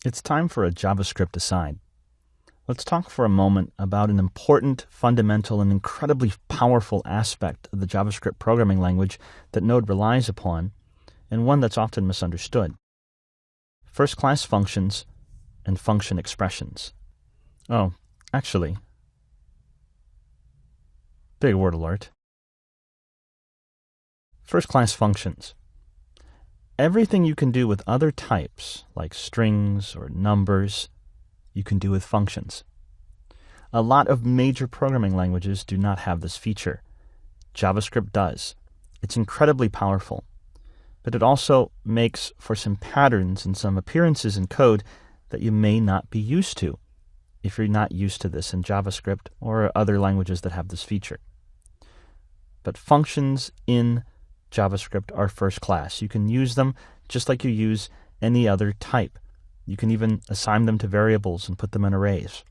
It's time for a JavaScript aside. Let's talk for a moment about an important, fundamental, and incredibly powerful aspect of the JavaScript programming language that Node relies upon, and one that's often misunderstood. First-class functions and function expressions. Oh, actually, big word alert. First-class functions. Everything you can do with other types, like strings or numbers, you can do with functions. A lot of major programming languages do not have this feature. JavaScript does. It's incredibly powerful, but it also makes for some patterns and some appearances in code that you may not be used to if you're not used to this in JavaScript or other languages that have this feature. But functions in JavaScript are first class. You can use them just like you use any other type. You can even assign them to variables and put them in arrays.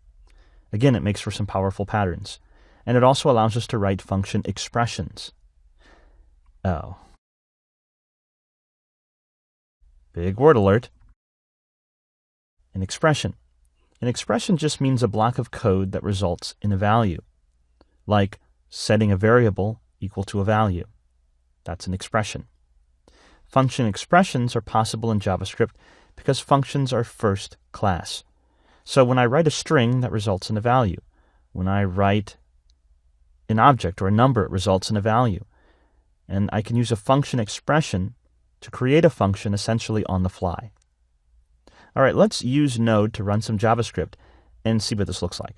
Again, it makes for some powerful patterns. And it also allows us to write function expressions. Oh. Big word alert. An expression. An expression just means a block of code that results in a value, like setting a variable equal to a value. That's an expression. Function expressions are possible in JavaScript because functions are first class. So when I write a string, that results in a value. When I write an object or a number, it results in a value. And I can use a function expression to create a function essentially on the fly. All right, let's use Node to run some JavaScript and see what this looks like.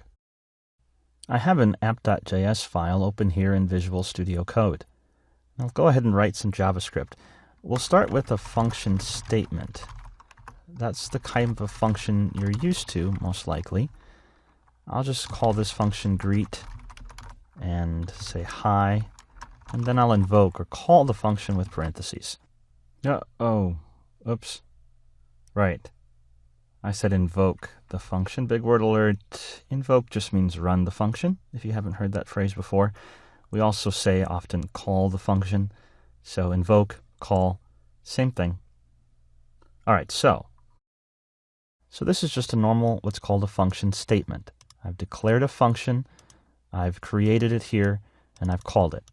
I have an app.js file open here in Visual Studio Code. I'll go ahead and write some JavaScript. We'll start with a function statement. That's the kind of function you're used to, most likely. I'll just call this function greet and say hi, and then I'll invoke or call the function with parentheses. Oops. Right. I said invoke the function. Big word alert. Invoke just means run the function, if you haven't heard that phrase before. We also say often call the function. So invoke, call, same thing. All right, so this is just a normal, what's called a function statement. I've declared a function, I've created it here, and I've called it.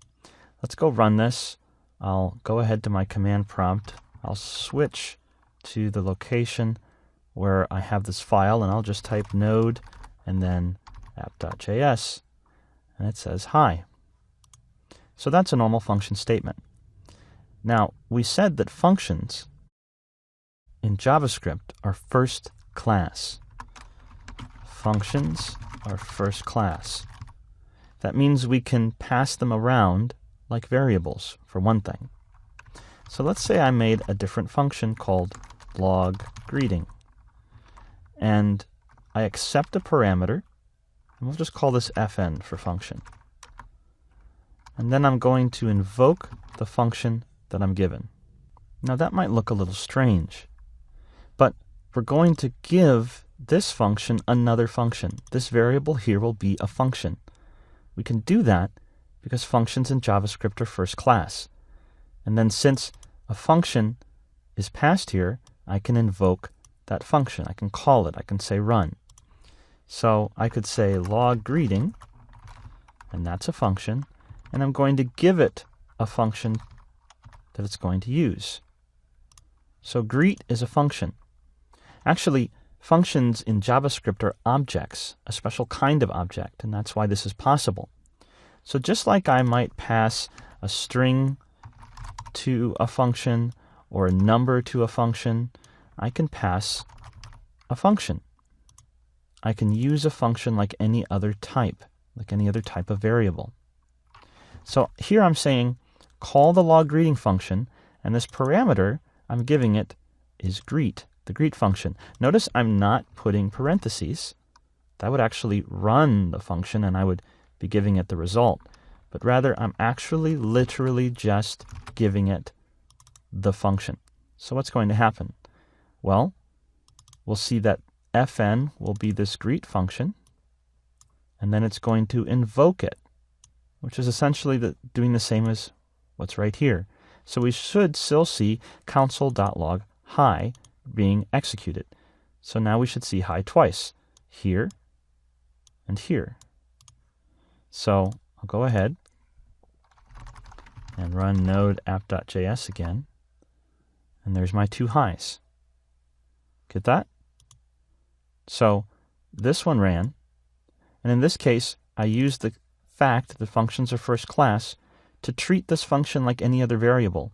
Let's go run this. I'll go ahead to my command prompt. I'll switch to the location where I have this file, and I'll just type node and then app.js, and it says hi. So that's a normal function statement. Now, we said that functions in JavaScript are first class. Functions are first class. That means we can pass them around like variables, for one thing. So let's say I made a different function called log greeting. And I accept a parameter, and we'll just call this fn for function. And then I'm going to invoke the function that I'm given. Now that might look a little strange, but we're going to give this function another function. This variable here will be a function. We can do that because functions in JavaScript are first class. And then since a function is passed here, I can invoke that function. I can call it. I can say run. So I could say log greeting, and that's a function, and I'm going to give it a function that it's going to use. So greet is a function. Actually, functions in JavaScript are objects, a special kind of object, and that's why this is possible. So just like I might pass a string to a function or a number to a function, I can pass a function. I can use a function like any other type of variable. So here I'm saying call the log greeting function, and this parameter I'm giving it is greet, the greet function. Notice I'm not putting parentheses. That would actually run the function, and I would be giving it the result. But rather, I'm actually literally just giving it the function. So what's going to happen? Well, we'll see that fn will be this greet function, and then it's going to invoke it, which is essentially doing the same as what's right here. So we should still see console.log hi being executed. So now we should see hi twice, here and here. So I'll go ahead and run node app.js again, and there's my 2 highs. Get that? So this one ran, and in this case, I used the fact that the functions are first class to treat this function like any other variable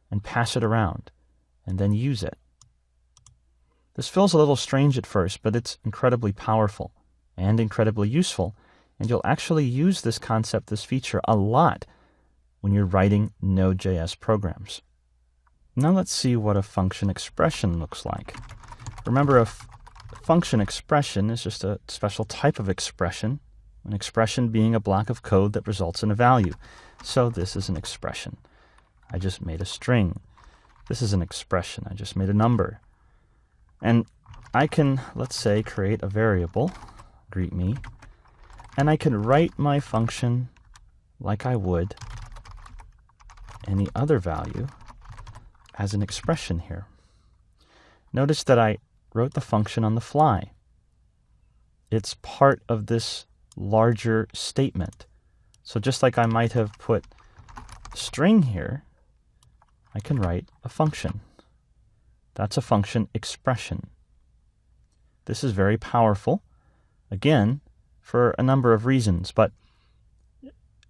and pass it around, and then use it. This feels a little strange at first, but it's incredibly powerful and incredibly useful, and you'll actually use this concept, this feature, a lot when you're writing Node.js programs. Now let's see what a function expression looks like. Remember, a function expression is just a special type of expression, an expression being a block of code that results in a value. So this is an expression. I just made a string. This is an expression. I just made a number. And I can, let's say, create a variable, greet me, and I can write my function like I would any other value as an expression here. Notice that I wrote the function on the fly. It's part of this larger statement. So just like I might have put string here, I can write a function. That's a function expression. This is very powerful, again, for a number of reasons. But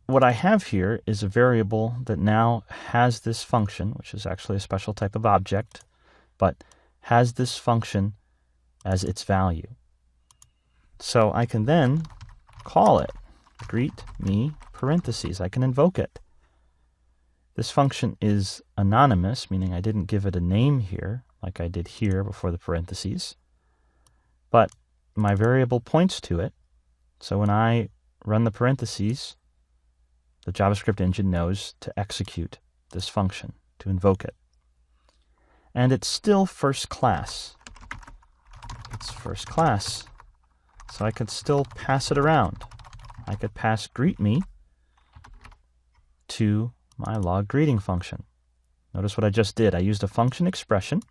what I have here is a variable that now has this function, which is actually a special type of object, but has this function as its value. So I can then call it greet me parentheses. I can invoke it. This function is anonymous, meaning I didn't give it a name here, like I did here before the parentheses. But my variable points to it. So when I run the parentheses, the JavaScript engine knows to execute this function, to invoke it. And it's still first class. It's first class. So I could still pass it around. I could pass greet me to my log greeting function. Notice what I just did. I used a function expression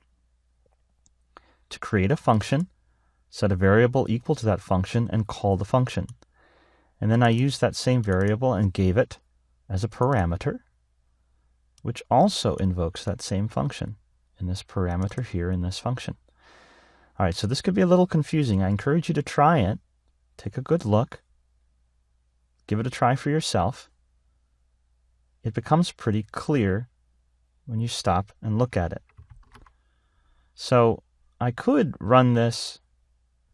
to create a function, set a variable equal to that function, and call the function. And then I used that same variable and gave it as a parameter, which also invokes that same function in this parameter here in this function. All right, so this could be a little confusing. I encourage you to try it. Take a good look. Give it a try for yourself. It becomes pretty clear when you stop and look at it. So I could run this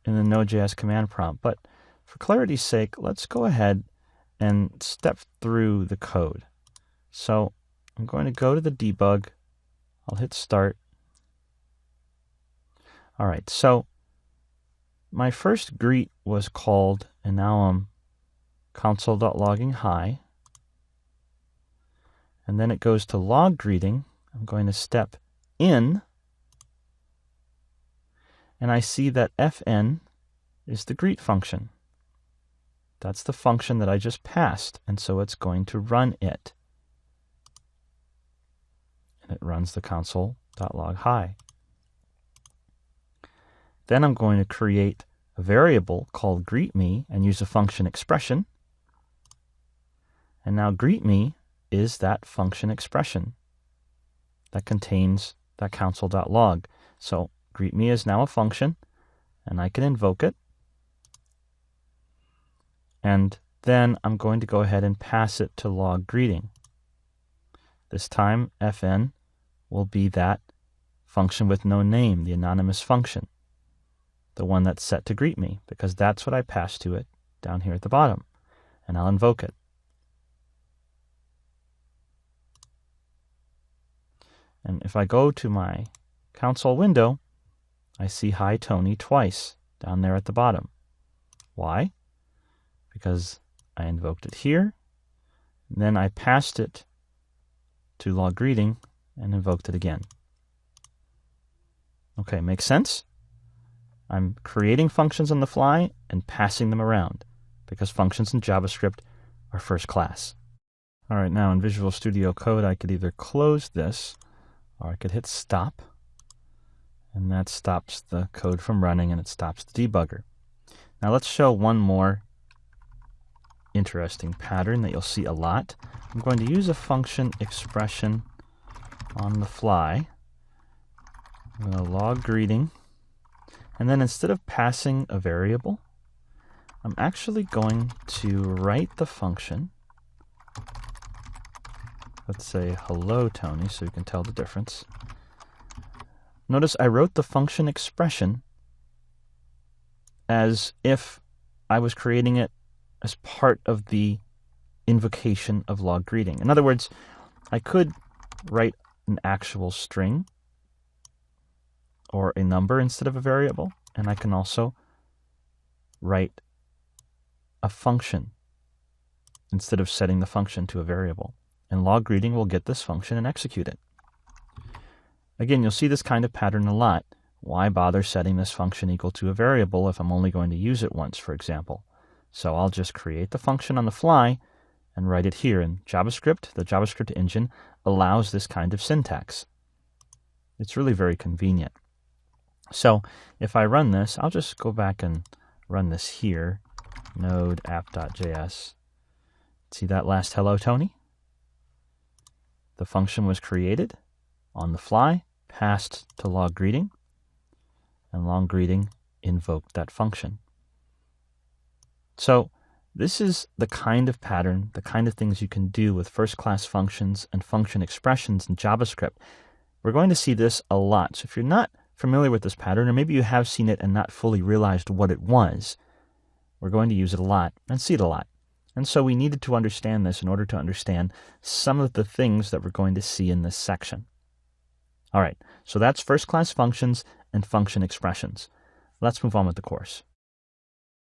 in the Node.js command prompt, but for clarity's sake, let's go ahead and step through the code. So I'm going to go to the debug. I'll hit start. All right, so my first greet was called, and now I'm console.logging hi. And then it goes to log greeting. I'm going to step in, and I see that fn is the greet function. That's the function that I just passed, and so it's going to run it. And it runs the console.log hi. Then I'm going to create a variable called greetMe and use a function expression. And now greetMe is that function expression that contains that console.log. So greetMe is now a function, and I can invoke it. And then I'm going to go ahead and pass it to log greeting. This time, fn will be that function with no name, the anonymous function, the one that's set to greet me, because that's what I passed to it down here at the bottom. And I'll invoke it. And if I go to my console window, I see hi Tony twice down there at the bottom. Why? Because I invoked it here, and then I passed it to log greeting and invoked it again. Okay, makes sense? I'm creating functions on the fly and passing them around because functions in JavaScript are first class. All right, now in Visual Studio Code, I could either close this or I could hit stop And that stops the code from running, and it stops the debugger. Now let's show one more interesting pattern that you'll see a lot. I'm going to use a function expression on the fly. I'm going to log greeting. And then instead of passing a variable, I'm actually going to write the function. Let's say hello, Tony, so you can tell the difference. Notice I wrote the function expression as if I was creating it as part of the invocation of log greeting. In other words, I could write an actual string or a number instead of a variable, and I can also write a function instead of setting the function to a variable. And log greeting will get this function and execute it. Again, you'll see this kind of pattern a lot. Why bother setting this function equal to a variable if I'm only going to use it once, for example? So I'll just create the function on the fly and write it here. And JavaScript, the JavaScript engine, allows this kind of syntax. It's really very convenient. So if I run this, I'll just go back and run this here, node app.js. See that last hello, Tony? The function was created on the fly, passed to log greeting, and log greeting invoked that function. So this is the kind of pattern, the kind of things you can do with first-class functions and function expressions in JavaScript. We're going to see this a lot. So if you're not familiar with this pattern, or maybe you have seen it and not fully realized what it was, we're going to use it a lot and see it a lot. And so we needed to understand this in order to understand some of the things that we're going to see in this section. All right, so that's first-class functions and function expressions. Let's move on with the course.